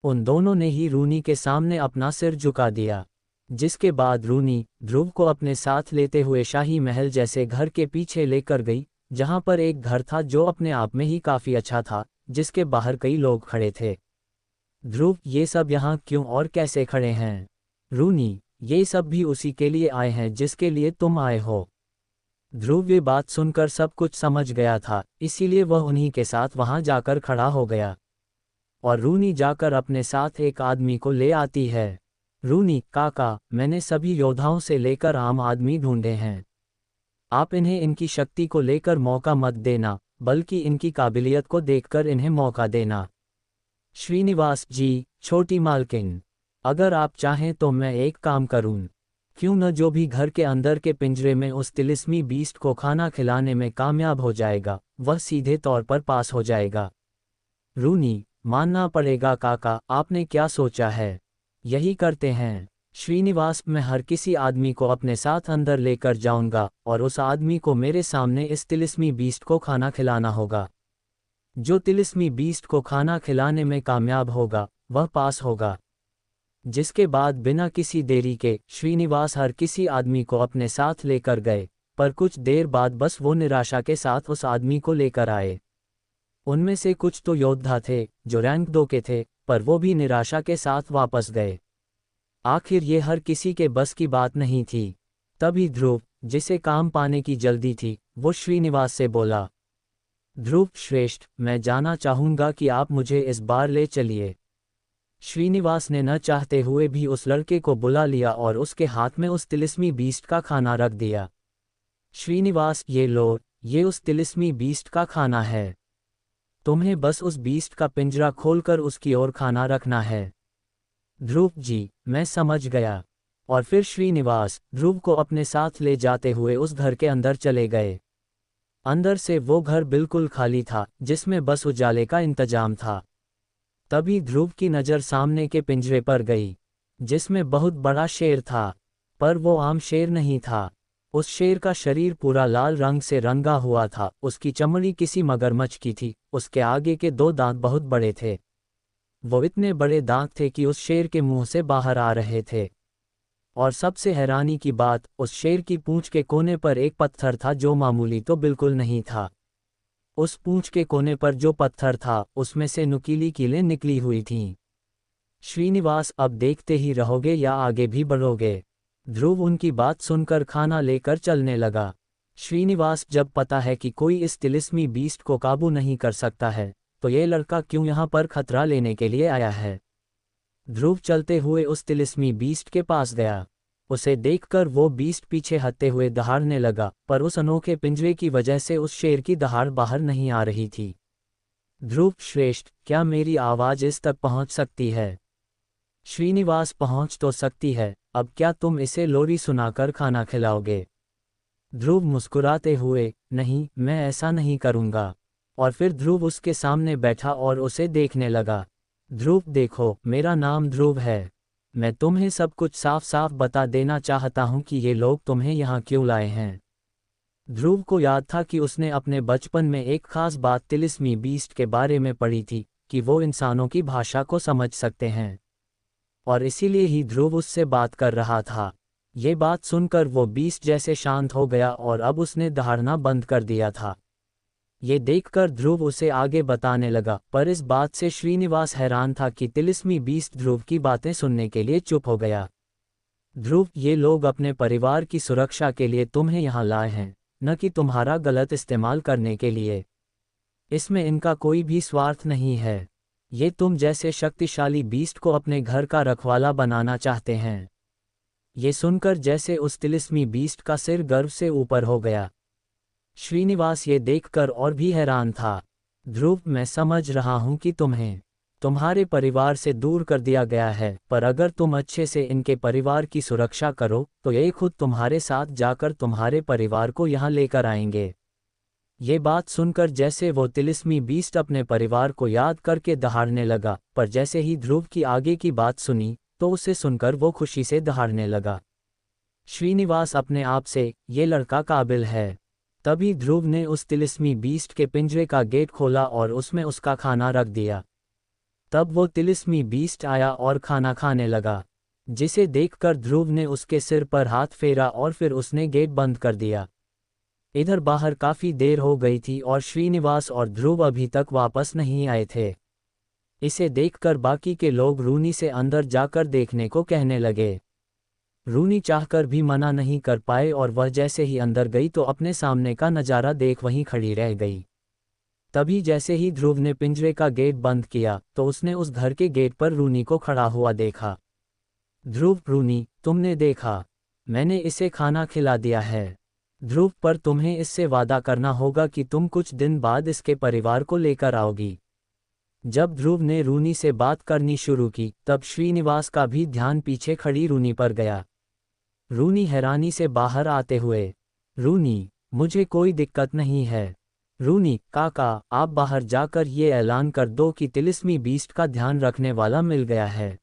उन दोनों ने ही रूनी के सामने अपना सिर झुका दिया, जिसके बाद रूनी ध्रुव को अपने साथ लेते हुए शाही महल जैसे घर के पीछे लेकर गई, जहां पर एक घर था जो अपने आप में ही काफी अच्छा था, जिसके बाहर कई लोग खड़े थे। ध्रुव, ये सब यहाँ क्यों और कैसे खड़े हैं? रूनी, ये सब भी उसी के लिए आए हैं जिसके लिए तुम आए हो। ध्रुव ये बात सुनकर सब कुछ समझ गया था, इसीलिए वह उन्हीं के साथ वहां जाकर खड़ा हो गया। और रूनी जाकर अपने साथ एक आदमी को ले आती है। रूनी, काका, मैंने सभी योद्धाओं से लेकर आम आदमी ढूंढे हैं। आप इन्हें इनकी शक्ति को लेकर मौका मत देना, बल्कि इनकी काबिलियत को देखकर इन्हें मौका देना। श्रीनिवास जी, छोटी मालकिन, अगर आप चाहें तो मैं एक काम करूं। क्यों न जो भी घर के अंदर के पिंजरे में उस तिलिस्मी बीस्ट को खाना खिलाने में कामयाब हो जाएगा, वह सीधे तौर पर पास हो जाएगा। रूनी, मानना पड़ेगा काका, आपने क्या सोचा है? यही करते हैं। श्रीनिवास, मैं हर किसी आदमी को अपने साथ अंदर लेकर जाऊंगा और उस आदमी को मेरे सामने इस तिलिस्मी बीस्ट को खाना खिलाना होगा। जो तिलिस्मी बीस्ट को खाना खिलाने में कामयाब होगा, वह पास होगा। जिसके बाद बिना किसी देरी के श्रीनिवास हर किसी आदमी को अपने साथ लेकर गए, पर कुछ देर बाद बस वो निराशा के साथ उस आदमी को लेकर आए। उनमें से कुछ तो योद्धा थे जो रैंक 2 के थे, पर वो भी निराशा के साथ वापस गए। आखिर ये हर किसी के बस की बात नहीं थी। तभी ध्रुव, जिसे काम पाने की जल्दी थी, वो श्रीनिवास से बोला, ध्रुव श्रेष्ठ, मैं जाना चाहूंगा कि आप मुझे इस बार ले चलिए। श्रीनिवास ने न चाहते हुए भी उस लड़के को बुला लिया और उसके हाथ में उस तिलिस्मी बीस्ट का खाना रख दिया। श्रीनिवास, ये लो, ये उस तिलिस्मी बीस्ट का खाना है। तुम्हें बस उस बीस्ट का पिंजरा खोलकर उसकी ओर खाना रखना है। ध्रुव जी, मैं समझ गया। और फिर श्रीनिवास ध्रुव को अपने साथ ले जाते हुए उस घर के अंदर चले गए। अंदर से वो घर बिल्कुल खाली था, जिसमें बस उजाले का इंतजाम था। तभी ध्रुव की नज़र सामने के पिंजरे पर गई, जिसमें बहुत बड़ा शेर था, पर वो आम शेर नहीं था। उस शेर का शरीर पूरा लाल रंग से रंगा हुआ था, उसकी चमड़ी किसी मगरमच्छ की थी, उसके आगे के 2 दांत बहुत बड़े थे। वो इतने बड़े दांत थे कि उस शेर के मुंह से बाहर आ रहे थे। और सबसे हैरानी की बात, उस शेर की पूंछ के कोने पर एक पत्थर था जो मामूली तो बिल्कुल नहीं था। उस पूंछ के कोने पर जो पत्थर था, उसमें से नुकीली कीलें निकली हुई थीं। श्रीनिवास, अब देखते ही रहोगे या आगे भी बढ़ोगे? ध्रुव उनकी बात सुनकर खाना लेकर चलने लगा। श्रीनिवास, जब पता है कि कोई इस तिलिस्मी बीस्ट को काबू नहीं कर सकता है, तो ये लड़का क्यों यहाँ पर खतरा लेने के लिए आया है? ध्रुव चलते हुए उस तिलिस्मी बीस्ट के पास गया। उसे देखकर वो बीस्ट पीछे हटते हुए दहाड़ने लगा, पर उस अनोखे पिंजरे की वजह से उस शेर की दहाड़ बाहर नहीं आ रही थी। ध्रुव श्रेष्ठ, क्या मेरी आवाज़ इस तक पहुंच सकती है? श्रीनिवास, पहुंच तो सकती है। अब क्या तुम इसे लोरी सुनाकर खाना खिलाओगे? ध्रुव मुस्कुराते हुए, नहीं, मैं ऐसा नहीं करूंगा। और फिर ध्रुव उसके सामने बैठा और उसे देखने लगा। ध्रुव देखो, मेरा नाम ध्रुव है। मैं तुम्हें सब कुछ साफ साफ बता देना चाहता हूं कि ये लोग तुम्हें यहाँ क्यों लाए हैं। ध्रुव को याद था कि उसने अपने बचपन में एक खास बात तिलिस्मी बीस्ट के बारे में पढ़ी थी, कि वो इंसानों की भाषा को समझ सकते हैं। और इसीलिए ही ध्रुव उससे बात कर रहा था। ये बात सुनकर वो बीस्ट जैसे शांत हो गया और अब उसने दहाड़ना बंद कर दिया था। ये देखकर ध्रुव उसे आगे बताने लगा, पर इस बात से श्रीनिवास हैरान था कि तिलिस्मी बीस्ट ध्रुव की बातें सुनने के लिए चुप हो गया। ध्रुव, ये लोग अपने परिवार की सुरक्षा के लिए तुम्हें यहाँ लाए हैं, न कि तुम्हारा गलत इस्तेमाल करने के लिए। इसमें इनका कोई भी स्वार्थ नहीं है। ये तुम जैसे शक्तिशाली बीस्ट को अपने घर का रखवाला बनाना चाहते हैं। ये सुनकर जैसे उस तिलिस्मी बीस्ट का सिर गर्व से ऊपर हो गया। श्रीनिवास ये देखकर और भी हैरान था। ध्रुव, मैं समझ रहा हूं कि तुम्हें तुम्हारे परिवार से दूर कर दिया गया है, पर अगर तुम अच्छे से इनके परिवार की सुरक्षा करो, तो ये खुद तुम्हारे साथ जाकर तुम्हारे परिवार को यहाँ लेकर आएंगे। ये बात सुनकर जैसे वो तिलिस्मी बीस्ट अपने परिवार को याद करके दहाड़ने लगा, पर जैसे ही ध्रुव की आगे की बात सुनी, तो उसे सुनकर वो खुशी से दहाड़ने लगा। श्रीनिवास अपने आप से, ये लड़का काबिल है। तभी ध्रुव ने उस तिलिस्मी बीस्ट के पिंजरे का गेट खोला और उसमें उसका खाना रख दिया। तब वो तिलिस्मी बीस्ट आया और खाना खाने लगा, जिसे देखकर ध्रुव ने उसके सिर पर हाथ फेरा और फिर उसने गेट बंद कर दिया। इधर बाहर काफी देर हो गई थी और श्रीनिवास और ध्रुव अभी तक वापस नहीं आए थे। इसे देखकर बाकी के लोग रूनी से अंदर जाकर देखने को कहने लगे। रूनी चाहकर भी मना नहीं कर पाए और वह जैसे ही अंदर गई तो अपने सामने का नज़ारा देख वहीं खड़ी रह गई। तभी जैसे ही ध्रुव ने पिंजरे का गेट बंद किया तो उसने उस घर के गेट पर रूनी को खड़ा हुआ देखा। ध्रुव, रूनी, तुमने देखा, मैंने इसे खाना खिला दिया है। ध्रुव, पर तुम्हें इससे वादा करना होगा कि तुम कुछ दिन बाद इसके परिवार को लेकर आओगी। जब ध्रुव ने रूनी से बात करनी शुरू की तब श्रीनिवास का भी ध्यान पीछे खड़ी रूनी पर गया। रूनी हैरानी से बाहर आते हुए, रूनी, मुझे कोई दिक्कत नहीं है। रूनी, काका, आप बाहर जाकर ये ऐलान कर दो कि तिलिस्मी बीस्ट का ध्यान रखने वाला मिल गया है।